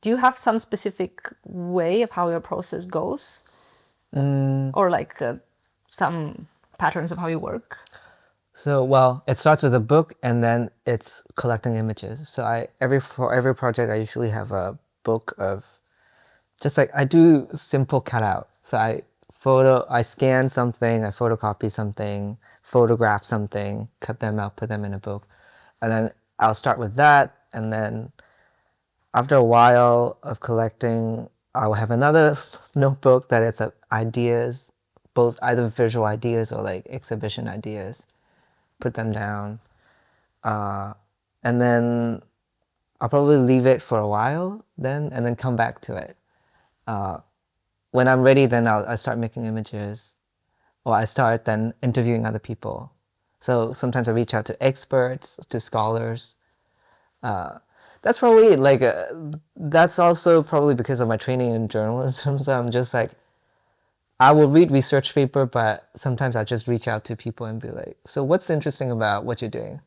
do you have some specific way of how your process goes? Or like some patterns of how you work? So, well, it starts with a book and then it's collecting images. So for every project, I usually have a book of just like I do simple cutout. So I scan something, I photocopy something, photograph something, cut them out, put them in a book. And then I'll start with that. And then after a while of collecting, I'll have another notebook that it's ideas, both either visual ideas or like exhibition ideas. Put them down. And then I'll probably leave it for a while then and then come back to it. When I'm ready, then I start making images, or I start then interviewing other people. So sometimes I reach out to experts, to scholars. That's probably like, that's also probably because of my training in journalism. So I'm just like, I will read research paper, but sometimes I just reach out to people and be like, so what's interesting about what you're doing?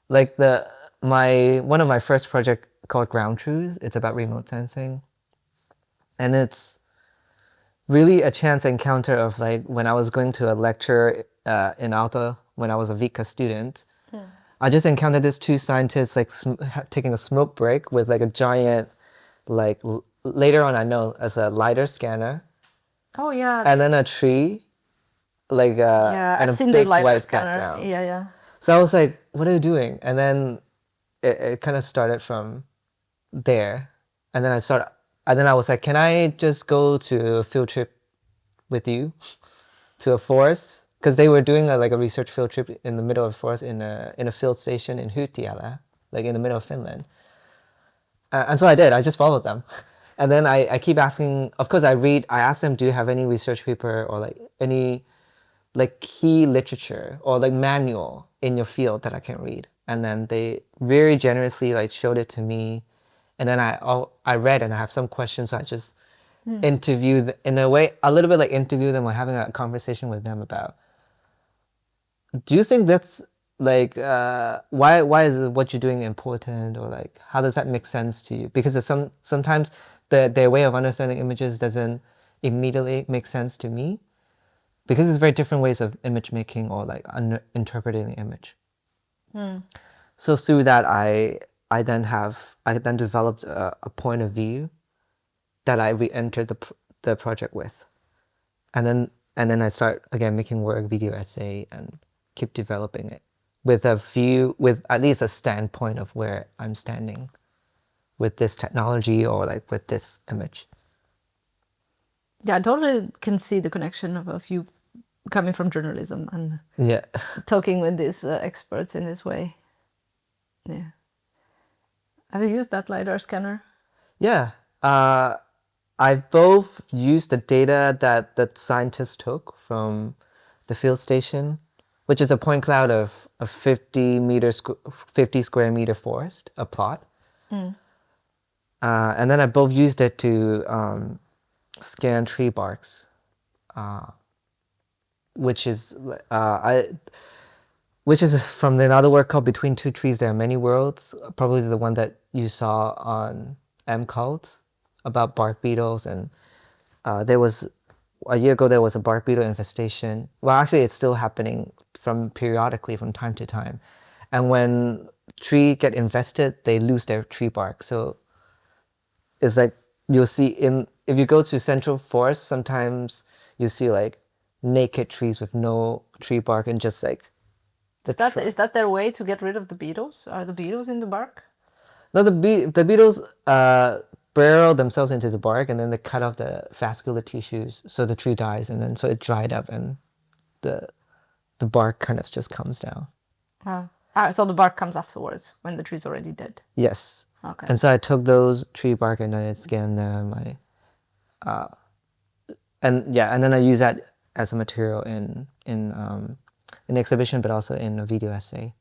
Like one of my first project called Ground Truth, it's about remote sensing. And it's really a chance encounter of like when I was going to a lecture in Alta when I was a Vika student. I just encountered these two scientists like taking a smoke break with like a giant, like later on I know as a LiDAR scanner. Oh yeah. And then a tree, like Yeah, and I've a seen the big LiDAR white scanner. background. Yeah, yeah. So I was like, what are you doing? And then it kind of started from there. And then I was like, can I just go to a field trip with you to a forest? Because they were doing like a research field trip in the middle of the forest in a field station in Hutiala, like in the middle of Finland. And so I did. I just followed them. And then I keep asking, of course I ask them, do you have any research paper or like any like key literature or like manual in your field that I can read? And then they very generously like showed it to me. And then I read and I have some questions. So I just interview in a way, a little bit like interview them or having a conversation with them about, do you think that's like why is what you're doing important, or like how does that make sense to you? Because sometimes their way of understanding images doesn't immediately make sense to me, because it's very different ways of image making or like interpreting the image. So through that I then developed a point of view that I re-entered the project with, and then I start again making work, video essay, and keep developing it with a view, with at least a standpoint of where I'm standing with this technology or like with this image. Yeah, I totally can see the connection of you coming from journalism and Yeah. talking with these experts in this way. Yeah. Have you used that LiDAR scanner? Yeah. I've both used the data that the scientists took from the field station, which is a point cloud of a 50 square meter forest, a plot. And then I both used it to scan tree barks, which is from another work called Between Two Trees There Are Many Worlds, probably the one that you saw on mCult about bark beetles. And there was a year ago there was a bark beetle infestation. Well, actually it's still happening periodically from time to time. And when tree get infested, they lose their tree bark. So it's like you'll see if you go to central forest, sometimes you see like naked trees with no tree bark and just like is that their way to get rid of the beetles? Are the beetles in the bark? No, the beetles burrow themselves into the bark and then they cut off the vascular tissues, so the tree dies, and then so it dried up and the bark kind of just comes down. So the bark comes afterwards when the tree's already dead. Yes. Okay. And so I took those tree bark and I scanned them. And then I use that as a material in an exhibition, but also in a video essay.